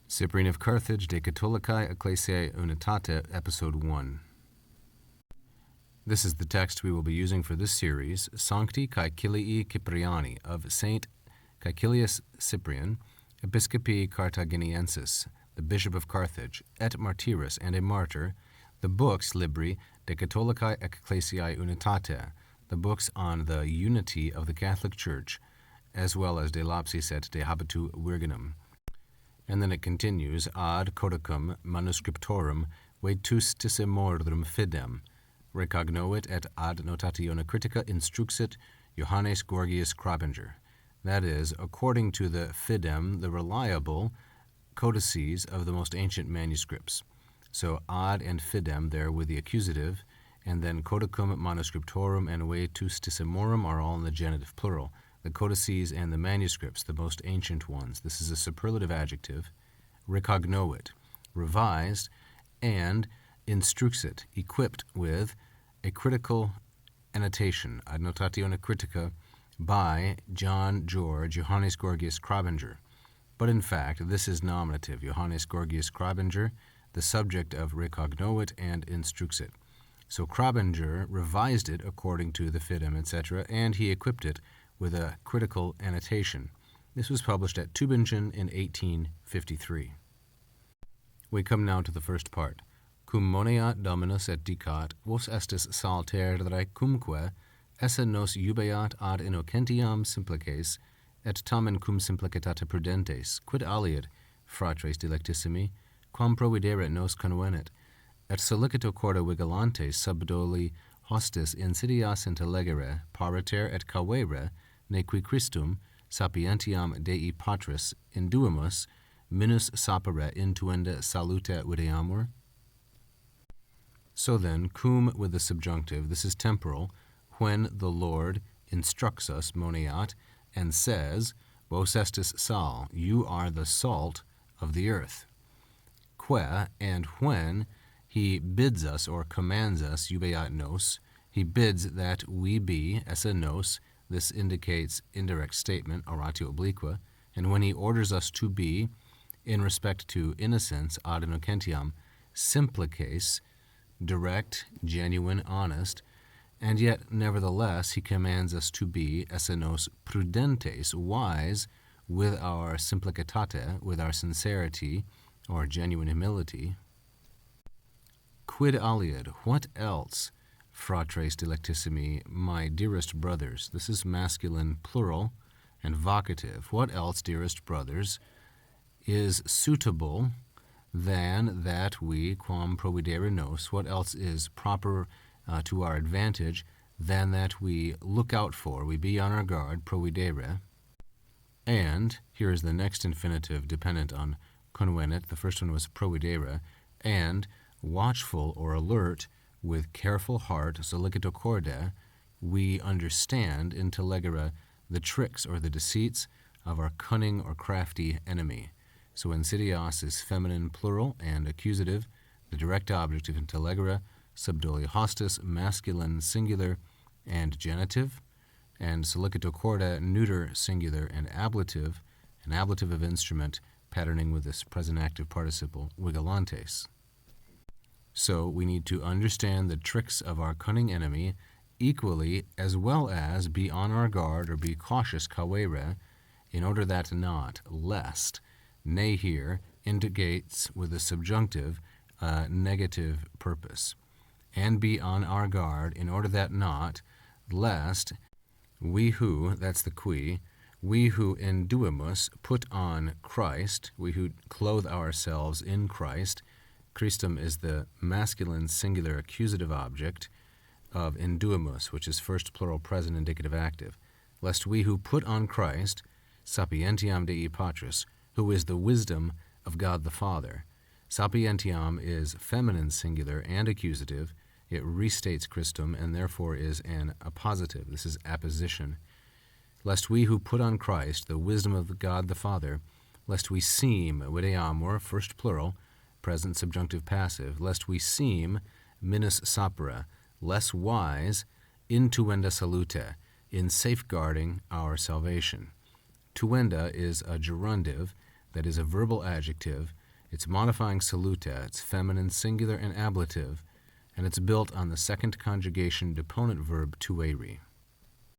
Cyprian of Carthage, De Catholicae Ecclesiae Unitate, Episode 1. This is the text we will be using for this series, Sancti Caecilii Cypriani, of Saint Caecilius Cyprian, Episcopi Carthaginiensis, the Bishop of Carthage, et martyris and a martyr, the books libri De Catholicae Ecclesiae Unitate, the books on the unity of the Catholic Church, as well as De Lapsis et De Habitu Virginum. And then it continues, ad codicum manuscriptorum vetustissimordum fidem, recognoit et ad notatione critica instruxit Johannes Georgius Crabinger. That is, according to the fidem, the reliable codices of the most ancient manuscripts. So ad and fidem there with the accusative, and then codicum manuscriptorum and vetustissimorem are all in the genitive plural. The codices and the manuscripts, the most ancient ones. This is a superlative adjective. Recognoit, revised, and instruxit, equipped with a critical annotation, ad notatione critica, by John George Johannes Georgius Crabinger. But in fact, this is nominative, Johannes Georgius Crabinger, the subject of recognoit and instruxit. So Crabinger revised it according to the fidem, etc., and he equipped it with a critical annotation. This was published at Tübingen in 1853. We come now to the first part. Cum moneat Dominus et dicat, vos estis salterdere cumque, esse nos jubeat ad innocentiam simplices, et tamen cum simplicitate prudentes, quid aliud, fratres delectissimi, quam providere nos convenet, et solicito corda vigilantes subdoli hostis insidias intellegere, pariter et cavere, nequi Christum, sapientiam Dei Patris, induimus, minus sapere intuenda salute videamur? So then, cum with the subjunctive, this is temporal, when the Lord instructs us, moneat, and says, vos estis sal, you are the salt of the earth. Que, and when he bids us or commands us, jubeat nos, he bids that we be, esse nos, this indicates indirect statement, oratio obliqua, and when he orders us to be, in respect to innocence, ad innocentiam, simplices, direct, genuine, honest, and yet, nevertheless, he commands us to be, esse nos, prudentes, wise, with our simplicitate, with our sincerity, or genuine humility. Quid aliud, what else, fratres delectissimi, my dearest brothers? This is masculine plural and vocative. What else, dearest brothers, is suitable than that we, quam providere nos, what else is proper to our advantage than that we look out for, we be on our guard, providere. And, here is the next infinitive dependent on convenet, the first one was providere, and watchful or alert, with careful heart, solicito corda, we understand, intellegere, the tricks or the deceits of our cunning or crafty enemy. So insidias is feminine plural and accusative, the direct object of intellegere, subdoli hostis, masculine singular and genitive, and solicito corda, neuter singular and ablative, an ablative of instrument, patterning with this present active participle, vigilantes. So we need to understand the tricks of our cunning enemy equally, as well as be on our guard or be cautious, cavere, in order that not, lest, nay here indicates with a subjunctive negative purpose, and be on our guard in order that not, lest, we who, that's the qui, we who induimus, put on Christ, we who clothe ourselves in Christ. Christum is the masculine singular accusative object of induimus, which is first plural present indicative active. Lest we who put on Christ, sapientiam Dei Patris, who is the wisdom of God the Father. Sapientiam is feminine singular and accusative. It restates Christum and therefore is an appositive. This is apposition. Lest we who put on Christ, the wisdom of God the Father, lest we seem, videamur, first plural, present subjunctive passive, lest we seem, minus sapere, less wise, intuenda salute, in safeguarding our salvation. Tuenda is a gerundive that is a verbal adjective. It's modifying saluta, it's feminine singular and ablative, and it's built on the second conjugation deponent verb tuere.